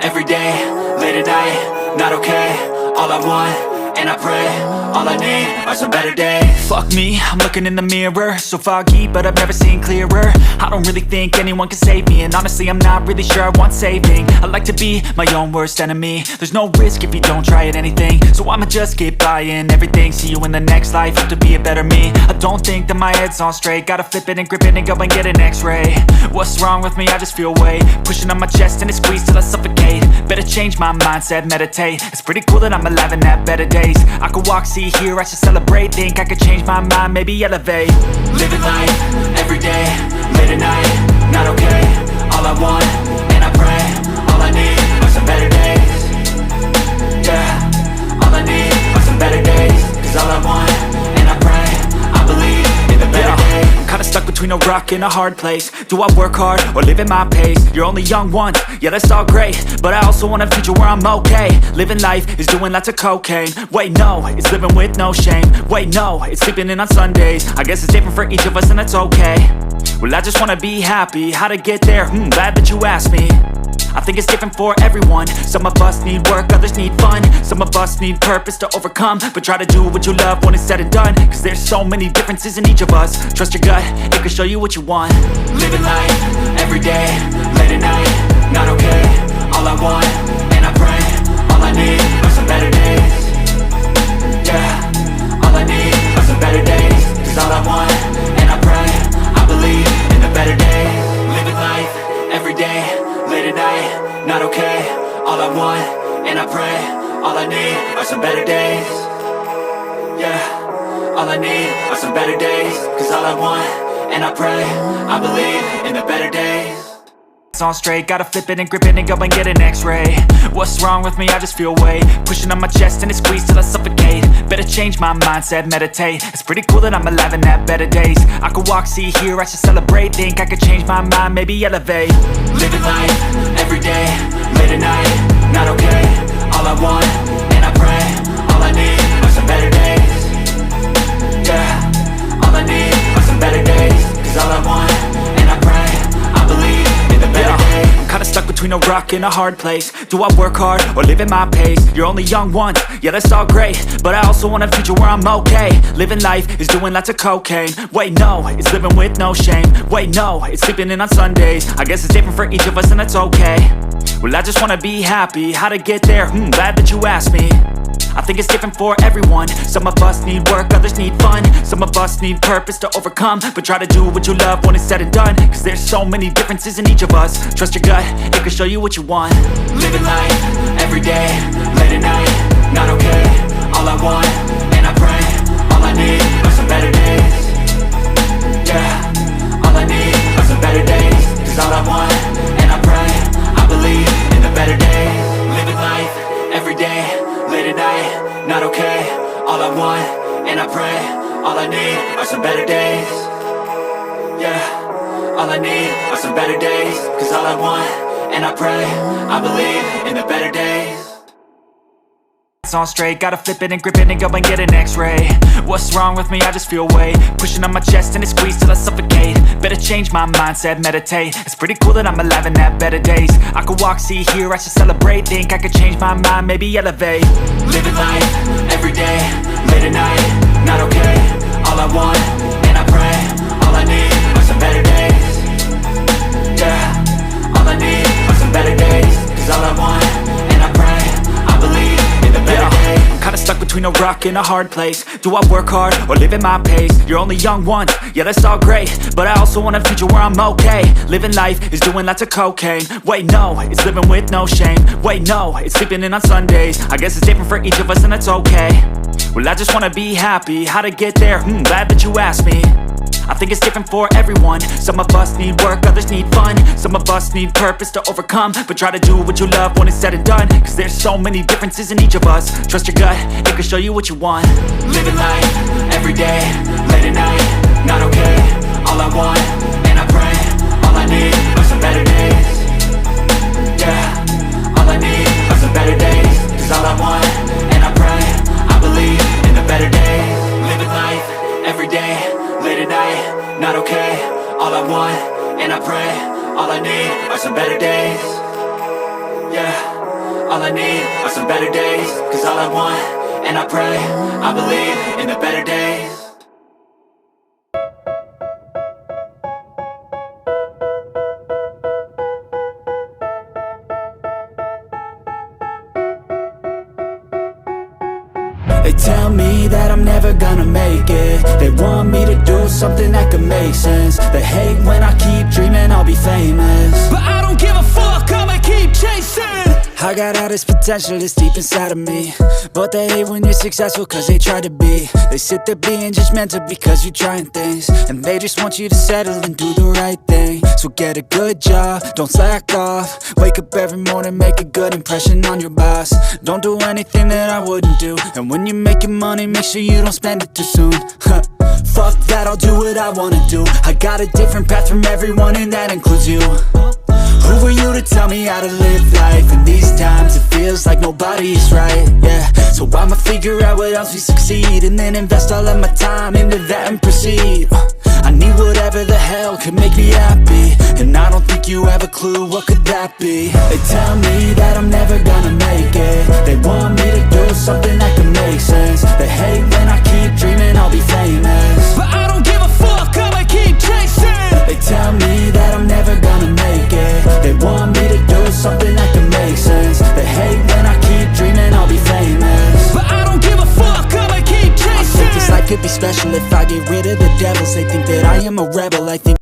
every day, late at night, not okay. All I want, and I pray, all I need are some better days. Fuck me, I'm looking in the mirror, so foggy, but I've never seen clearer. I don't really think anyone can save me, and honestly I'm not really sure I want saving. I like to be my own worst enemy. There's no risk if you don't try at anything, so I'ma just keep buying everything. See you in the next life, hope to be a better me. I don't think that my head's on straight, gotta flip it and grip it and go and get an x-ray. What's wrong with me? I just feel weight pushing on my chest and it squeezes till I suffocate. Better change my mindset, meditate. It's pretty cool that I'm alive and have better days. I could walk, see, hear, I should celebrate. Think I could change my mind, maybe elevate. Living life, every day, late at night, not okay. All I want, and I pray, all I need are some better days. Yeah, all I need are some better days. Cause all I want, and I pray, I believe in the better days. Kinda stuck between a rock and a hard place. Do I work hard or live at my pace? You're only young once, yeah that's all great, but I also want a future where I'm okay. Living life is doing lots of cocaine. Wait no, it's living with no shame. Wait no, it's sleeping in on Sundays. I guess it's different for each of us and that's okay. Well I just wanna be happy, how to get there? Glad that you asked me. I think it's different for everyone. Some of us need work, others need fun. Some of us need purpose to overcome. But try to do what you love when it's said and done. Cause there's so many differences in each of us. Trust your gut, it can show you what you want. Living life, every day, late at night, not okay. All I want, and I pray, all I need are some better days. Yeah, all I need are some better days. Cause all I want, and I pray, I believe in the better days. Living life, every day, late at night, not okay. All I want, and I pray, all I need are some better days. Yeah, all I need are some better days. Cause all I want, and I pray, I believe in the better days. It's all straight, gotta flip it and grip it and go and get an x-ray. What's wrong with me? I just feel weight pushing on my chest and it squeezes till I suffocate. Better change my mindset, meditate. It's pretty cool that I'm alive and have better days. I could walk, see, hear, I should celebrate. Think I could change my mind, maybe elevate. Living life, every day, late at night, not okay. All I want, and I pray, all I need are some better days. Yeah, all I need are some better days. Cause all I want, and I pray, I believe in the better days. Kinda stuck between a rock and a hard place. Do I work hard or live at my pace? You're only young once, yeah that's all great, but I also want a future where I'm okay. Living life is doing lots of cocaine. Wait no, it's living with no shame. Wait no, it's sleeping in on Sundays. I guess it's different for each of us and that's okay. Well I just wanna be happy, how to get there? Glad that you asked me. I think it's different for everyone. Some of us need work, others need fun. Some of us need purpose to overcome. But try to do what you love when it's said and done. Cause there's so many differences in each of us. Trust your gut, it can show you what you want. Living life, every day, late at night, not okay. All I want, and I pray, all I need are some better days. Yeah, all I need are some better days. Cause all I want, and I pray, I believe in the better days. Living life, every day, late at night, not okay. All I want, and I pray, all I need are some better days. Yeah, all I need are some better days. Cause all I want, and I pray, I believe in the better days. It's all straight, gotta flip it and grip it and go and get an x-ray. What's wrong with me? I just feel weight pushing on my chest and it squeezes till I suffocate. Better change my mindset, meditate. It's pretty cool that I'm alive and have better days. I could walk, see, hear, I should celebrate. Think I could change my mind, maybe elevate. Living life, every day, late at night, not okay. All I want, and I pray, all I need are some better days. Yeah, all I need are some better days. Cause all I want, and I pray, I believe in the better days. Kinda stuck between a rock and a hard place. Do I work hard or live at my pace? You're only young once, yeah that's all great, but I also want a future where I'm okay. Living life is doing lots of cocaine. Wait no, it's living with no shame. Wait no, it's sleeping in on Sundays. I guess it's different for each of us and that's okay. Well I just wanna be happy, how to get there? Glad that you asked me. I think it's different for everyone. Some of us need work, others need fun. Some of us need purpose to overcome. But try to do what you love when it's said and done. Cause there's so many differences in each of us. Trust your gut, it can show you what you want. Living life, every day, late at night, not okay. All I want, and I pray, all I need are some better days. Yeah, all I need are some better days. Cause all I want, and I pray, I believe in the better days. Living life, every day, late at night, not okay. All I want, and I pray, all I need are some better days. Yeah. all I need are some better days. Cause all I want, and I pray, I believe in the better days. They tell me that I'm never gonna make it. They want me to do something that could make sense. They hate when I keep dreaming I'll be famous, but I don't give a fuck, I'ma keep chasing. I got all this potential that's deep inside of me, but they hate when you're successful cause they try to be. They sit there being judgmental because you're trying things, and they just want you to settle and do the right thing. So get a good job, don't slack off. Wake up every morning, make a good impression on your boss. Don't do anything that I wouldn't do, and when you're making money, make sure you don't spend it too soon. Fuck that, I'll do what I wanna do. I got a different path from everyone, and that includes you. Who are you to tell me how to live life? In these times it feels like nobody's right, yeah. So I'ma figure out what else we succeed, and then invest all of my time into that and proceed. I need whatever the hell could make me happy, and I don't think you have a clue what could that be. They tell me that I'm never gonna make it. They want me to do something that can make sense. They hate when I keep dreaming I'll be famous, but I don't give a fuck, I'ma keep chasing. They tell me that I'm never gonna make it. They want me to do something that can make sense. They hate when I keep dreaming I'll be famous, but I don't give a fuck, I'ma keep chasing. I think this life could be special if I get rid of the devils. They think that I am a rebel, I think